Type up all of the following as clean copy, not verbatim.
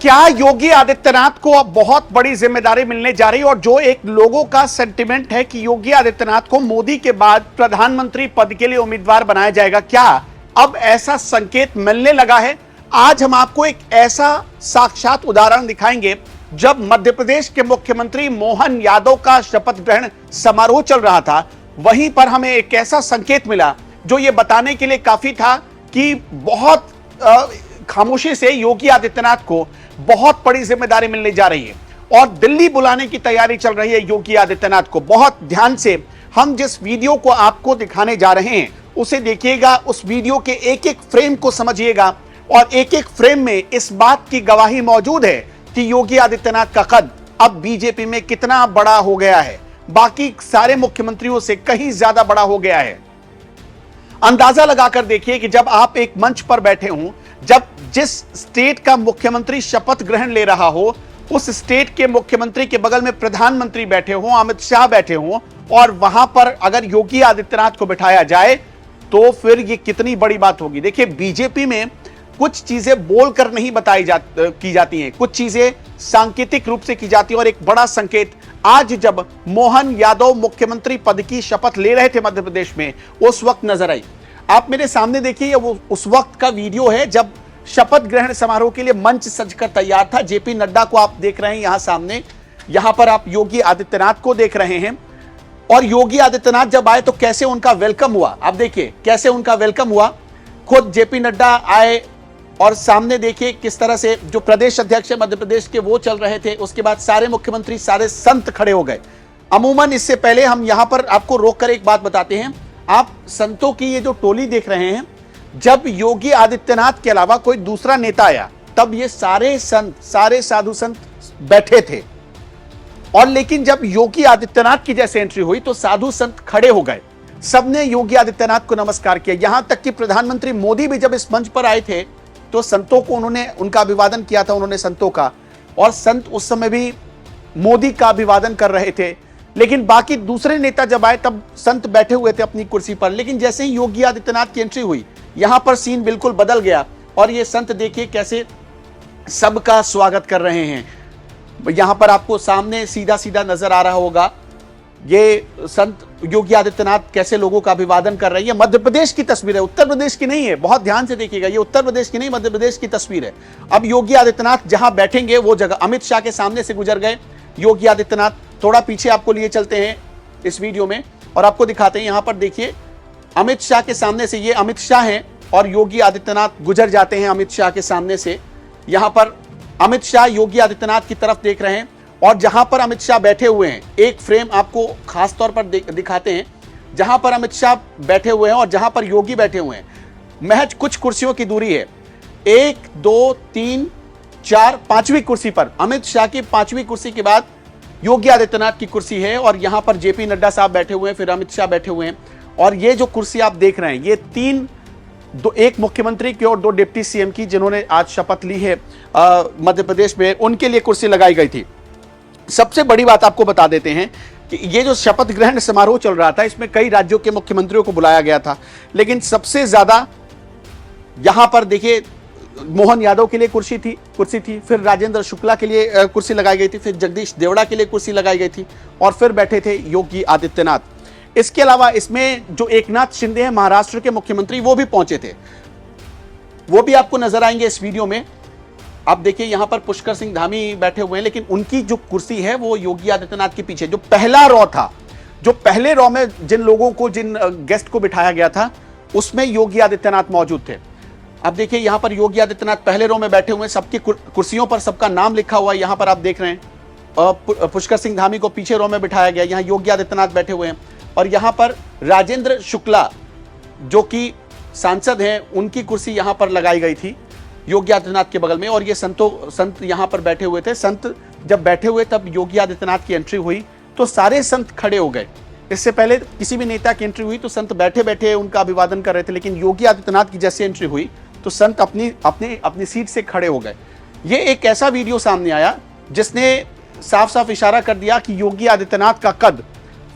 क्या योगी आदित्यनाथ को अब बहुत बड़ी जिम्मेदारी मिलने जा रही है? और जो एक लोगों का सेंटिमेंट है कि योगी आदित्यनाथ को मोदी के बाद प्रधानमंत्री पद के लिए उम्मीदवार बनाया जाएगा, क्या अब ऐसा संकेत मिलने लगा है? आज हम आपको एक ऐसा साक्षात उदाहरण दिखाएंगे जब मध्य प्रदेश के मुख्यमंत्री मोहन यादव का शपथ ग्रहण समारोह चल रहा था, वहीं पर हमें एक ऐसा संकेत मिला जो यह बताने के लिए काफी था कि बहुत खामोशी से योगी आदित्यनाथ को बहुत बड़ी जिम्मेदारी मिलने जा रही है और दिल्ली बुलाने की तैयारी चल रही है योगी आदित्यनाथ को। बहुत ध्यान से हम जिस वीडियो को आपको दिखाने जा रहे हैं उसे देखिएगा, उस वीडियो के एक एक फ्रेम को समझिएगा और एक एक फ्रेम में इस बात की गवाही मौजूद है कि योगी आदित्यनाथ का कद अब बीजेपी में कितना बड़ा हो गया है, बाकी सारे मुख्यमंत्रियों से कहीं ज्यादा बड़ा हो गया है। अंदाजा लगाकर देखिए कि जब आप एक मंच पर बैठे हों, जब जिस स्टेट का मुख्यमंत्री शपथ ग्रहण ले रहा हो, उस स्टेट के मुख्यमंत्री के बगल में प्रधानमंत्री बैठे हों, अमित शाह बैठे हों, और वहां पर अगर योगी आदित्यनाथ को बिठाया जाए तो फिर ये कितनी बड़ी बात होगी। देखिए, बीजेपी में कुछ चीजें बोलकर नहीं की जाती हैं, कुछ चीजें सांकेतिक रूप से की जाती हैं। और एक बड़ा संकेत आज जब मोहन यादव मुख्यमंत्री पद की शपथ ले रहे थे मध्य प्रदेश में, उस वक्त नजर आई। आप मेरे सामने देखिए, वो उस वक्त का वीडियो है जब शपथ ग्रहण समारोह के लिए मंच सजकर तैयार था। जेपी नड्डा को आप देख रहे हैं यहां सामने, यहां पर आप योगी आदित्यनाथ को देख रहे हैं। और योगी आदित्यनाथ जब आए तो कैसे उनका वेलकम हुआ, आप देखिए कैसे उनका वेलकम हुआ। खुद जेपी नड्डा आए और सामने देखिए किस तरह से जो प्रदेश अध्यक्ष है मध्य प्रदेश के वो चल रहे थे। उसके बाद सारे मुख्यमंत्री, सारे संत खड़े हो गए। अमूमन इससे पहले हम यहां पर आपको रोककर एक बात बताते हैं, आप संतों की ये जो टोली देख रहे हैं, जब योगी आदित्यनाथ के अलावा कोई दूसरा नेता आया तब ये सारे संत, सारे साधु संत बैठे थे। और लेकिन जब योगी आदित्यनाथ की जैसे एंट्री हुई तो साधु संत खड़े हो गए, सबने योगी आदित्यनाथ को नमस्कार किया। यहां तक कि प्रधानमंत्री मोदी भी जब इस मंच पर आए थे तो संतों को उनका अभिवादन किया था उन्होंने, संतों का। और संत उस समय भी मोदी का अभिवादन कर रहे थे। लेकिन बाकी दूसरे नेता जब आए तब संत बैठे हुए थे अपनी कुर्सी पर। लेकिन जैसे ही योगी आदित्यनाथ की एंट्री हुई, यहां पर सीन बिल्कुल बदल गया और ये संत देखिए कैसे सबका स्वागत कर रहे हैं। यहां पर आपको सामने सीधा सीधा नजर आ रहा होगा, ये संत योगी आदित्यनाथ कैसे लोगों का अभिवादन कर रही है। मध्य प्रदेश की तस्वीर है, उत्तर प्रदेश की नहीं है, बहुत ध्यान से देखिएगा, ये उत्तर प्रदेश की नहीं, मध्य प्रदेश की तस्वीर है। अब योगी आदित्यनाथ जहां बैठेंगे वो जगह, अमित शाह के सामने से गुजर गए योगी आदित्यनाथ। थोड़ा पीछे आपको लिए चलते हैं इस वीडियो में और आपको दिखाते हैं। यहां पर देखिए अमित शाह के सामने से, ये अमित शाह हैं और योगी आदित्यनाथ गुजर जाते हैं अमित शाह के सामने से। यहां पर अमित शाह योगी आदित्यनाथ की तरफ देख रहे हैं और जहां पर अमित शाह बैठे हुए हैं, एक फ्रेम आपको खास तौर पर दिखाते हैं जहां पर अमित शाह बैठे हुए हैं और जहां पर योगी बैठे हुए हैं। महज कुछ कुर्सियों की दूरी है, 1 2 3 4 5वीं कुर्सी पर अमित शाह की 5वीं कुर्सी के बाद योगी आदित्यनाथ की कुर्सी है और यहां पर जेपी नड्डा साहब बैठे हुए हैं, फिर अमित शाह बैठे हुए हैं। और ये जो कुर्सी आप देख रहे हैं, ये एक मुख्यमंत्री की और 2 डिप्टी सीएम की, जिन्होंने आज शपथ ली है मध्य प्रदेश में, उनके लिए कुर्सी लगाई गई थी। सबसे बड़ी बात आपको बता देते हैं कि ये जो शपथ ग्रहण समारोह चल रहा था, इसमें कई राज्यों के मुख्यमंत्रियों को बुलाया गया था, लेकिन सबसे ज्यादा यहां पर देखिए मोहन यादव के लिए कुर्सी थी, फिर राजेंद्र शुक्ला के लिए कुर्सी लगाई गई थी, फिर जगदीश देवड़ा के लिए कुर्सी लगाई गई थी और फिर बैठे थे योगी आदित्यनाथ। इसके अलावा इसमें जो एकनाथ शिंदे हैं महाराष्ट्र के मुख्यमंत्री, वो भी पहुंचे थे, वो भी आपको नजर आएंगे इस वीडियो में। आप देखिए यहां पर पुष्कर सिंह धामी बैठे हुए हैं, लेकिन उनकी जो कुर्सी है वो योगी आदित्यनाथ के पीछे। जो पहला रॉ था, जो पहले रॉ में जिन गेस्ट को बिठाया गया था, उसमें योगी आदित्यनाथ मौजूद थे। अब देखिए यहां पर योगी आदित्यनाथ पहले रो में बैठे हुए हैं, सबकी कुर्सियों पर सबका नाम लिखा हुआ है। यहां पर आप देख रहे हैं पुष्कर सिंह धामी को पीछे रो में बिठाया गया, यहां योगी आदित्यनाथ बैठे हुए हैं। और यहां पर राजेंद्र शुक्ला जो कि सांसद हैं, उनकी कुर्सी यहां पर लगाई गई थी योगी आदित्यनाथ के बगल में। और ये संत यहां पर बैठे हुए थे। संत जब बैठे हुए तब योगी आदित्यनाथ की एंट्री हुई तो सारे संत खड़े हो गए। इससे पहले किसी भी नेता की एंट्री हुई तो संत बैठे बैठे उनका अभिवादन कर रहे थे, लेकिन योगी आदित्यनाथ की जैसे एंट्री हुई तो संत अपनी सीट से खड़े हो गए। ये एक ऐसा वीडियो सामने आया जिसने साफ साफ इशारा कर दिया कि योगी आदित्यनाथ का कद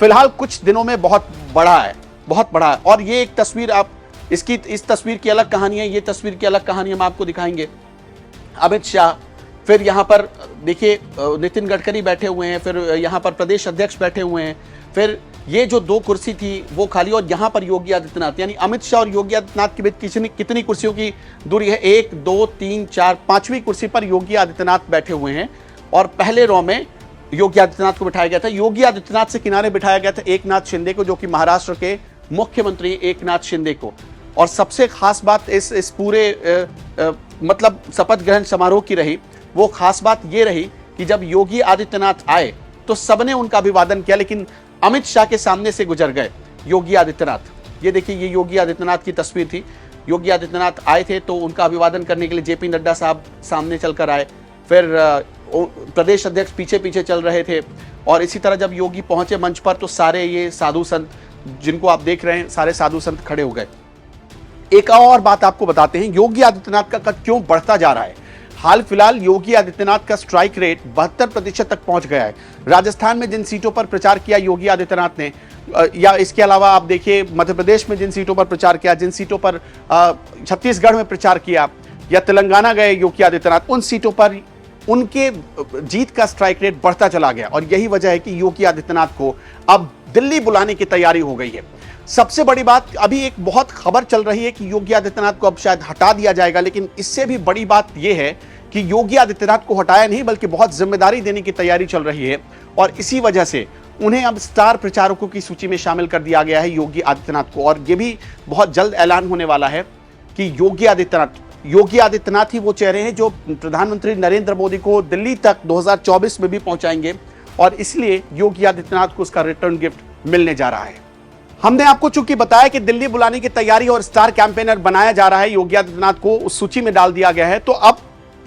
फिलहाल कुछ दिनों में बहुत बड़ा है। और ये एक तस्वीर, आप इस तस्वीर की अलग कहानी है, ये तस्वीर की अलग कहानी हम आपको दिखाएंगे। अमित शाह फिर यहाँ पर देखिए नितिन गडकरी बैठे हुए हैं, फिर यहाँ पर प्रदेश अध्यक्ष बैठे हुए हैं, फिर ये जो 2 कुर्सी थी वो खाली, और यहाँ पर योगी आदित्यनाथ, यानी अमित शाह और योगी आदित्यनाथ के बीच कितनी कुर्सियों की दूरी है? 1 2 3 4 5वीं कुर्सी पर योगी आदित्यनाथ बैठे हुए हैं और पहले रो में योगी आदित्यनाथ को बिठाया गया था। योगी आदित्यनाथ से किनारे बिठाया गया था एकनाथ शिंदे को, जो कि महाराष्ट्र के मुख्यमंत्री एकनाथ शिंदे को। और सबसे खास बात इस पूरे मतलब शपथ ग्रहण समारोह की रही, वो खास बात ये रही कि जब योगी आदित्यनाथ आए तो सबने उनका अभिवादन किया, लेकिन अमित शाह के सामने से गुजर गए योगी आदित्यनाथ। ये देखिए, ये योगी आदित्यनाथ की तस्वीर थी। योगी आदित्यनाथ आए थे तो उनका अभिवादन करने के लिए जेपी नड्डा साहब सामने चलकर आए, फिर प्रदेश अध्यक्ष पीछे पीछे चल रहे थे, और इसी तरह जब योगी पहुंचे मंच पर तो सारे ये साधु संत जिनको आप देख रहे हैं, सारे साधु संत खड़े हो गए। एक और बात आपको बताते हैं, योगी आदित्यनाथ का कद क्यों बढ़ता जा रहा है। हाल फिलहाल योगी आदित्यनाथ का स्ट्राइक रेट 72% तक पहुंच गया है। राजस्थान में जिन सीटों पर प्रचार किया योगी आदित्यनाथ ने, या इसके अलावा आप देखिए मध्य प्रदेश में जिन सीटों पर प्रचार किया, जिन सीटों पर छत्तीसगढ़ में प्रचार किया, या तेलंगाना गए योगी आदित्यनाथ, उन सीटों पर उनके जीत का स्ट्राइक रेट बढ़ता चला गया। और यही वजह है कि योगी आदित्यनाथ को अब दिल्ली बुलाने की तैयारी हो गई है। सबसे बड़ी बात, अभी एक बहुत खबर चल रही है कि योगी आदित्यनाथ को अब शायद हटा दिया जाएगा, लेकिन इससे भी बड़ी बात यह है कि योगी आदित्यनाथ को हटाया नहीं, बल्कि बहुत जिम्मेदारी देने की तैयारी चल रही है, और इसी वजह से उन्हें अब स्टार प्रचारकों की सूची में शामिल कर दिया गया है योगी आदित्यनाथ को। और यह भी बहुत जल्द ऐलान होने वाला है कि योगी आदित्यनाथ ही वो चेहरे हैं जो प्रधानमंत्री नरेंद्र मोदी को दिल्ली तक 2024 में भी पहुंचाएंगे, और इसलिए योगी आदित्यनाथ को उसका रिटर्न गिफ्ट मिलने जा रहा है। हमने आपको चूंकि बताया कि दिल्ली बुलाने की तैयारी और स्टार कैंपेनर बनाया जा रहा है, योगी आदित्यनाथ को उस सूची में डाल दिया गया है, तो अब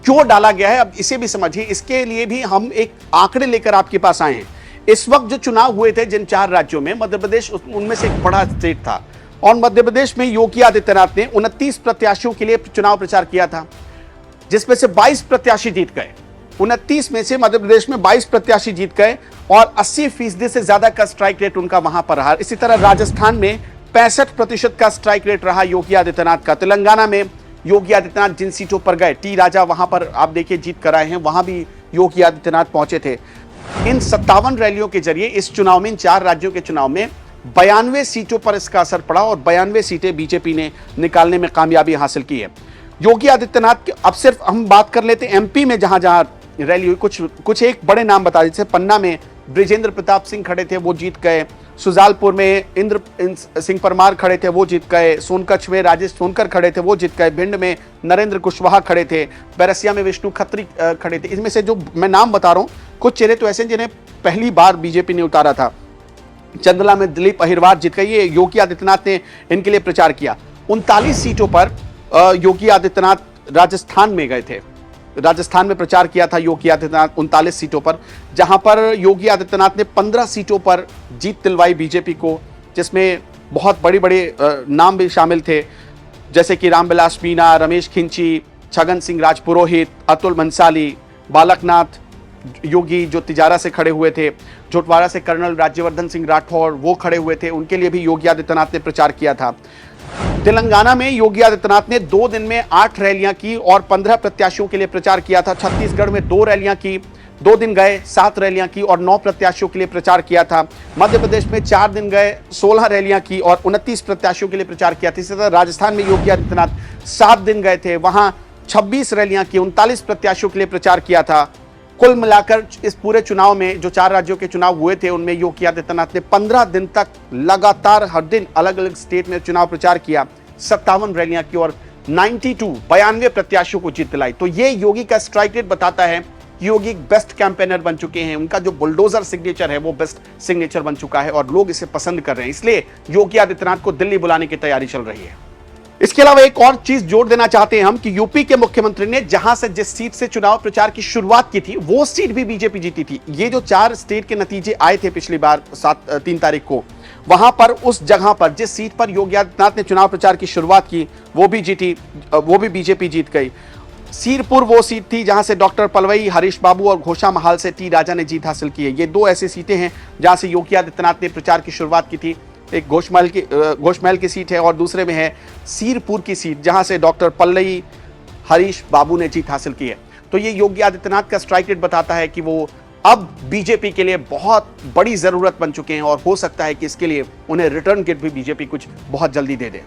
क्यों डाला गया है, अब इसे भी समझिए। इसके लिए भी हम एक आंकड़े लेकर आपके पास आए हैं। इस वक्त जो चुनाव हुए थे जिन 4 राज्यों में, मध्य प्रदेश उनमें से एक बड़ा स्टेट था, और मध्य प्रदेश में योगी आदित्यनाथ ने 29 प्रत्याशियों के लिए चुनाव प्रचार किया था, जिसमें से 22 प्रत्याशी जीत गए। 29 में से मध्य प्रदेश में 22 प्रत्याशी जीत गए, और 80% से ज्यादा का स्ट्राइक रेट उनका वहां पर रहा। इसी तरह राजस्थान में 65% का स्ट्राइक रेट रहा योगी आदित्यनाथ का। तेलंगाना में योगी आदित्यनाथ जिन सीटों पर गए, टी राजा वहां पर आप देखिए जीत कर आए हैं, वहां भी योगी आदित्यनाथ पहुंचे थे। इन 57 रैलियों के जरिए इस चुनाव में, इन 4 राज्यों के चुनाव में 92 सीटों पर इसका असर पड़ा, और 92 सीटें बीजेपी ने निकालने में कामयाबी हासिल की है। योगी आदित्यनाथ की अब सिर्फ हम बात कर लेते हैं एमपी में जहां जहां रैली हुई, कुछ एक बड़े नाम बता दीजिए। पन्ना में ब्रिजेंद्र प्रताप सिंह खड़े थे, वो जीत गए। सुजालपुर में इंद्र सिंह परमार खड़े थे, वो जीत गए। सोनकच्छ में राजेश सोनकर खड़े थे, वो जीत गए। भिंड में नरेंद्र कुशवाहा खड़े थे। बैरसिया में विष्णु खत्री खड़े थे। इसमें से जो मैं नाम बता रहा हूँ, कुछ चेहरे तो ऐसे जिन्हें पहली बार बीजेपी ने उतारा था। चंदला में दिलीप अहिरवार जीत गए, ये योगी आदित्यनाथ ने इनके लिए प्रचार किया। 39 सीटों पर योगी आदित्यनाथ राजस्थान में गए थे, राजस्थान में प्रचार किया था योगी आदित्यनाथ 39 सीटों पर, जहां पर योगी आदित्यनाथ ने 15 सीटों पर जीत दिलवाई बीजेपी को, जिसमें बहुत बड़े बड़े नाम भी शामिल थे, जैसे कि रामविलास मीना, रमेश खिंची, छगन सिंह राजपुरोहित, अतुल मंसाली, बालकनाथ योगी जो तिजारा से खड़े हुए थे, झोटवाड़ा से कर्नल राज्यवर्धन सिंह राठौर वो खड़े हुए थे, उनके लिए भी योगी आदित्यनाथ ने प्रचार किया था। तेलंगाना में योगी आदित्यनाथ ने 2 दिन में 8 रैलियां की और 15 प्रत्याशियों के लिए प्रचार किया था। छत्तीसगढ़ में 2 रैलियां की, 2 दिन गए 7 रैलियां की और 9 प्रत्याशियों के लिए प्रचार किया था। मध्य प्रदेश में 4 दिन गए 16 रैलियां की और 29 प्रत्याशियों के लिए प्रचार किया था। इसी तरह राजस्थान में योगी आदित्यनाथ 7 दिन गए थे, वहां 26 रैलियां की, 39 प्रत्याशियों के लिए प्रचार किया था। कुल मिलाकर इस पूरे चुनाव में जो 4 राज्यों के चुनाव हुए थे, उनमें योगी आदित्यनाथ ने 15 दिन तक लगातार हर दिन अलग अलग स्टेट में चुनाव प्रचार किया, 57 रैलियां की और 92 प्रत्याशियों को जीत दिलाई। तो ये योगी का स्ट्राइक रेट बताता है कि योगी बेस्ट कैंपेनर बन चुके हैं। उनका जो बुलडोजर सिग्नेचर है वो बेस्ट सिग्नेचर बन चुका है और लोग इसे पसंद कर रहे हैं, इसलिए योगी आदित्यनाथ को दिल्ली बुलाने की तैयारी चल रही है। इसके अलावा एक और चीज जोड़ देना चाहते हैं हम कि यूपी के मुख्यमंत्री ने जहां से जिस सीट से चुनाव प्रचार की शुरुआत की थी, वो सीट भी बीजेपी जीती थी। ये जो 4 स्टेट के नतीजे आए थे पिछली बार 3 तारीख को, वहां पर उस जगह पर जिस सीट पर योगी आदित्यनाथ ने चुनाव प्रचार की शुरुआत की, वो भी बीजेपी जीत गई। सीरपुर वो सीट थी जहां से डॉक्टर पलवई, हरीश बाबू और घोषा महाल से टी राजा ने जीत हासिल की है। ये 2 ऐसी सीटें हैं जहां से योगी आदित्यनाथ ने प्रचार की शुरुआत की थी। एक घोषमहल की सीट है और दूसरे में है सीरपुर की सीट, जहां से डॉक्टर पल्लई, हरीश बाबू ने जीत हासिल की है। तो ये योगी आदित्यनाथ का स्ट्राइक रेट बताता है कि वो अब बीजेपी के लिए बहुत बड़ी जरूरत बन चुके हैं और हो सकता है कि इसके लिए उन्हें रिटर्न किट भी बीजेपी कुछ बहुत जल्दी दे दे।